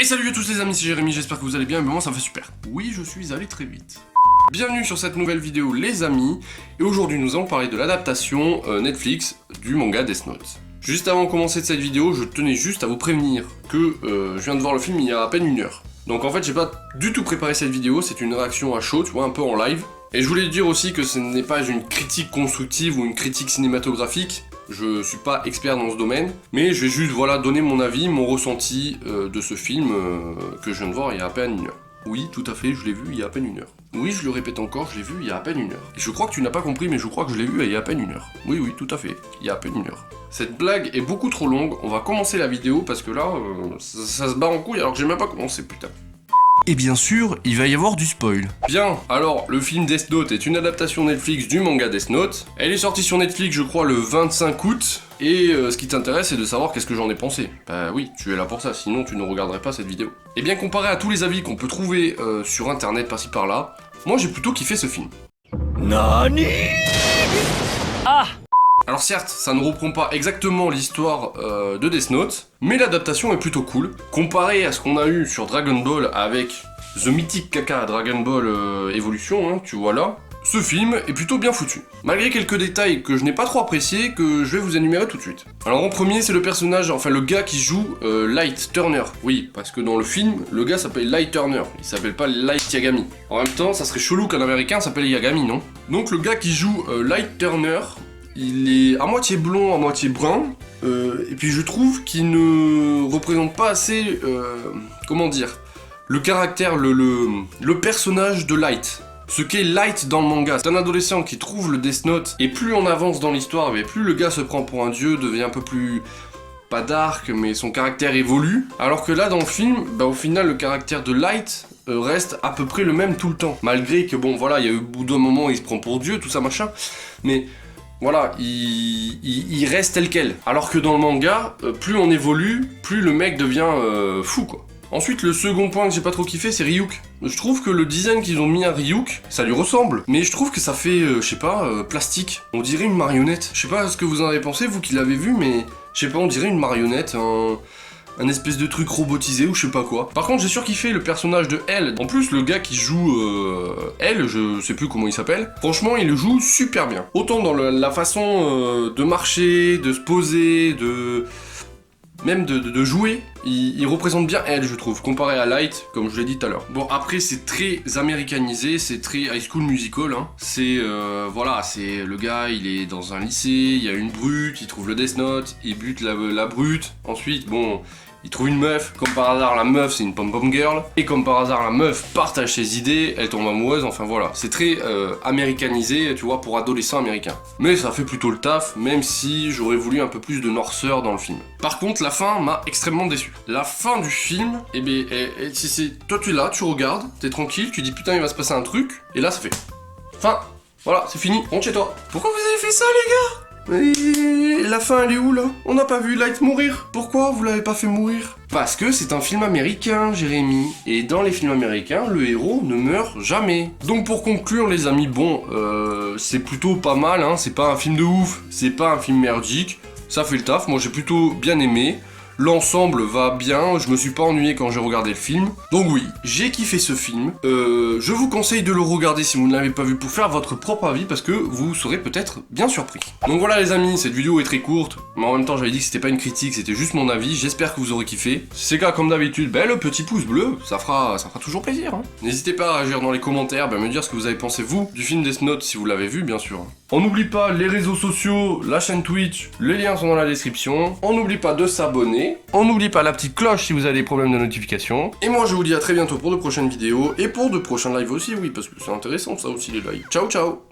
Et salut à tous les amis, c'est Jérémy, j'espère que vous allez bien, mais moi ça fait super. Oui, je suis allé très vite. Bienvenue sur cette nouvelle vidéo les amis, et aujourd'hui nous allons parler de l'adaptation Netflix du manga Death Note. Juste avant de commencer cette vidéo, je tenais juste à vous prévenir que je viens de voir le film il y a à peine une heure. Donc en fait j'ai pas du tout préparé cette vidéo, c'est une réaction à chaud, tu vois, un peu en live. Et je voulais dire aussi que ce n'est pas une critique constructive ou une critique cinématographique, je suis pas expert dans ce domaine, mais je vais juste donner mon avis, mon ressenti de ce film que je viens de voir il y a à peine une heure. Oui, tout à fait, je l'ai vu il y a à peine une heure. Oui, je le répète encore, je l'ai vu il y a à peine une heure. Et je crois que tu n'as pas compris, mais je crois que je l'ai vu il y a à peine une heure. Oui, tout à fait, il y a à peine une heure. Cette blague est beaucoup trop longue, on va commencer la vidéo parce que là, ça se bat en couille alors que j'ai même pas commencé, putain. Et bien sûr, il va y avoir du spoil. Bien, alors, le film Death Note est une adaptation Netflix du manga Death Note. Elle est sortie sur Netflix, je crois, le 25 août. Et ce qui t'intéresse, c'est de savoir qu'est-ce que j'en ai pensé. Bah oui, tu es là pour ça, sinon tu ne regarderais pas cette vidéo. Et bien, comparé à tous les avis qu'on peut trouver sur internet par-ci par-là, moi j'ai plutôt kiffé ce film. Nani? Ah! Alors certes, ça ne reprend pas exactement l'histoire de Death Note, mais l'adaptation est plutôt cool. Comparé à ce qu'on a eu sur Dragon Ball avec The Mythic Caca Dragon Ball Evolution, hein, tu vois là, ce film est plutôt bien foutu. Malgré quelques détails que je n'ai pas trop appréciés, que je vais vous énumérer tout de suite. Alors en premier, c'est le personnage, enfin le gars qui joue Light Turner. Oui, parce que dans le film, le gars s'appelle Light Turner, il s'appelle pas Light Yagami. En même temps, ça serait chelou qu'un américain s'appelle Yagami, non? Donc le gars qui joue Light Turner, il est à moitié blond, à moitié brun, et puis je trouve qu'il ne représente pas assez, comment dire, le caractère, le personnage de Light. Ce qu'est Light dans le manga, c'est un adolescent qui trouve le Death Note, et plus on avance dans l'histoire, et plus le gars se prend pour un dieu, devient un peu plus... pas dark, mais son caractère évolue, alors que là dans le film, bah au final le caractère de Light reste à peu près le même tout le temps. Malgré que bon voilà, il y a eu au bout d'un moment où il se prend pour dieu, tout ça machin, mais... voilà, il reste tel quel. Alors que dans le manga, plus on évolue, plus le mec devient fou, quoi. Ensuite, le second point que j'ai pas trop kiffé, c'est Ryuk. Je trouve que le design qu'ils ont mis à Ryuk, ça lui ressemble. Mais je trouve que ça fait, je sais pas, plastique. On dirait une marionnette. Je sais pas ce que vous en avez pensé, vous qui l'avez vu, mais... je sais pas, on dirait une marionnette, un espèce de truc robotisé ou je sais pas quoi. Par contre, j'ai surkiffé le personnage de L. En plus, le gars qui joue L, je sais plus comment il s'appelle, franchement, il le joue super bien. Autant dans la façon de marcher, de se poser, même de jouer, il représente bien elle, je trouve, comparé à Light, comme je l'ai dit tout à l'heure. Bon, après, c'est très américanisé, c'est très High School Musical, hein. C'est, voilà, c'est le gars, il est dans un lycée, il y a une brute, il trouve le Death Note, il bute la brute, ensuite, bon... il trouve une meuf, comme par hasard la meuf c'est une pom-pom girl, et comme par hasard la meuf partage ses idées, elle tombe amoureuse, enfin voilà. C'est très américanisé, tu vois, pour adolescents américains. Mais ça fait plutôt le taf, même si j'aurais voulu un peu plus de noirceur dans le film. Par contre, la fin m'a extrêmement déçu. La fin du film, eh bien, toi tu es là, tu regardes, t'es tranquille, tu dis putain il va se passer un truc, et là ça fait... fin, voilà, c'est fini, rentre chez toi. Pourquoi vous avez fait ça les gars ? Et la fin elle est où là? On n'a pas vu Light mourir. Pourquoi vous l'avez pas fait mourir? Parce que c'est un film américain, Jérémy. Et dans les films américains, le héros ne meurt jamais. Donc pour conclure les amis, bon, c'est plutôt pas mal, hein. C'est pas un film de ouf, c'est pas un film merdique. Ça fait le taf, moi j'ai plutôt bien aimé. L'ensemble va bien, je me suis pas ennuyé quand j'ai regardé le film. Donc oui, j'ai kiffé ce film. Je vous conseille de le regarder si vous ne l'avez pas vu pour faire votre propre avis parce que vous serez peut-être bien surpris. Donc voilà les amis, cette vidéo est très courte, mais en même temps j'avais dit que c'était pas une critique, c'était juste mon avis. J'espère que vous aurez kiffé. Si c'est le cas comme d'habitude, le petit pouce bleu, ça fera toujours plaisir. Hein. N'hésitez pas à réagir dans les commentaires, me dire ce que vous avez pensé vous du film Death Note si vous l'avez vu bien sûr. On n'oublie pas les réseaux sociaux, la chaîne Twitch, les liens sont dans la description. On n'oublie pas de s'abonner. On n'oublie pas la petite cloche si vous avez des problèmes de notification. Et moi je vous dis à très bientôt pour de prochaines vidéos et pour de prochains lives aussi, oui, parce que c'est intéressant ça aussi les lives. Ciao ciao.